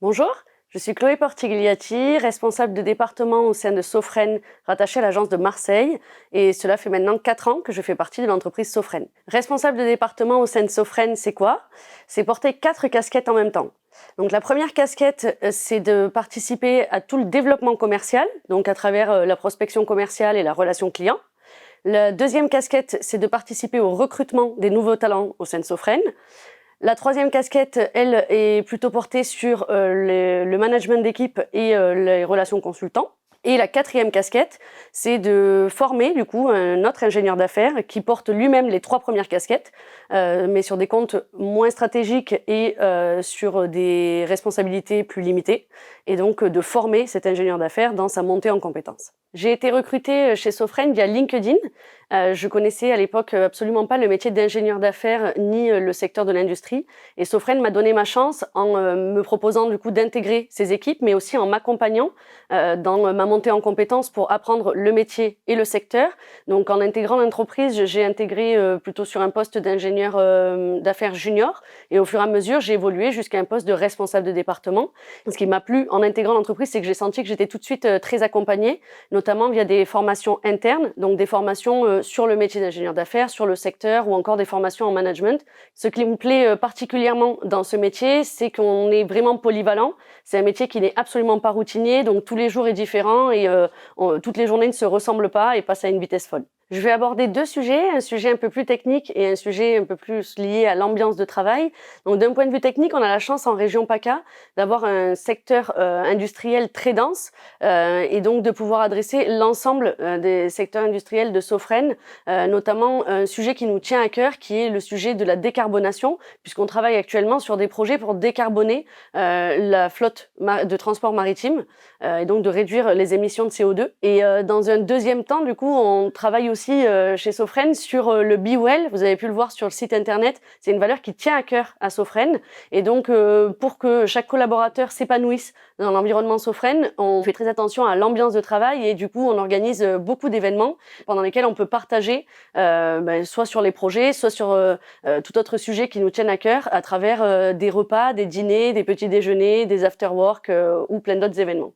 Bonjour, je suis Chloé Portigliati, responsable de département au sein de Sofren, rattachée à l'agence de Marseille, et cela fait maintenant 4 ans que je fais partie de l'entreprise Sofren. Responsable de département au sein de Sofren, c'est quoi? C'est porter 4 casquettes en même temps. Donc la première casquette, c'est de participer à tout le développement commercial, donc à travers la prospection commerciale et la relation client. La deuxième casquette, c'est de participer au recrutement des nouveaux talents au sein de Sofren. La troisième casquette, elle, est plutôt portée sur le management d'équipe et les relations consultants. Et la quatrième casquette, c'est de former du coup un autre ingénieur d'affaires qui porte lui-même les 3 premières casquettes, mais sur des comptes moins stratégiques et sur des responsabilités plus limitées, et donc de former cet ingénieur d'affaires dans sa montée en compétences. J'ai été recrutée chez Sofren via LinkedIn. Je connaissais à l'époque absolument pas le métier d'ingénieur d'affaires ni le secteur de l'industrie. Et Sofren m'a donné ma chance en me proposant du coup d'intégrer ses équipes, mais aussi en m'accompagnant dans ma montée en compétences pour apprendre le métier et le secteur. Donc en intégrant l'entreprise, j'ai intégré plutôt sur un poste d'ingénieur d'affaires junior. Et au fur et à mesure, j'ai évolué jusqu'à un poste de responsable de département. Ce qui m'a plu en intégrant l'entreprise, c'est que j'ai senti que j'étais tout de suite très accompagnée, notamment via des formations internes, donc des formations sur le métier d'ingénieur d'affaires, sur le secteur ou encore des formations en management. Ce qui me plaît particulièrement dans ce métier, c'est qu'on est vraiment polyvalent. C'est un métier qui n'est absolument pas routinier, donc tous les jours est différent et toutes les journées ne se ressemblent pas et passent à une vitesse folle. Je vais aborder 2 sujets, un sujet un peu plus technique et un sujet un peu plus lié à l'ambiance de travail. Donc d'un point de vue technique, on a la chance en région PACA d'avoir un secteur industriel très dense et donc de pouvoir adresser l'ensemble des secteurs industriels de Sofren, notamment un sujet qui nous tient à cœur, qui est le sujet de la décarbonation, puisqu'on travaille actuellement sur des projets pour décarboner la flotte de transport maritime et donc de réduire les émissions de CO2. Et dans un deuxième temps, du coup, on travaille aussi chez Sofren sur le Be Well. Vous avez pu le voir sur le site internet. C'est une valeur qui tient à cœur à Sofren. Et donc, pour que chaque collaborateur s'épanouisse dans l'environnement Sofren, on fait très attention à l'ambiance de travail et du coup, on organise beaucoup d'événements pendant lesquels on peut partager soit sur les projets, soit sur tout autre sujet qui nous tienne à cœur à travers des repas, des dîners, des petits déjeuners, des after-work ou plein d'autres événements.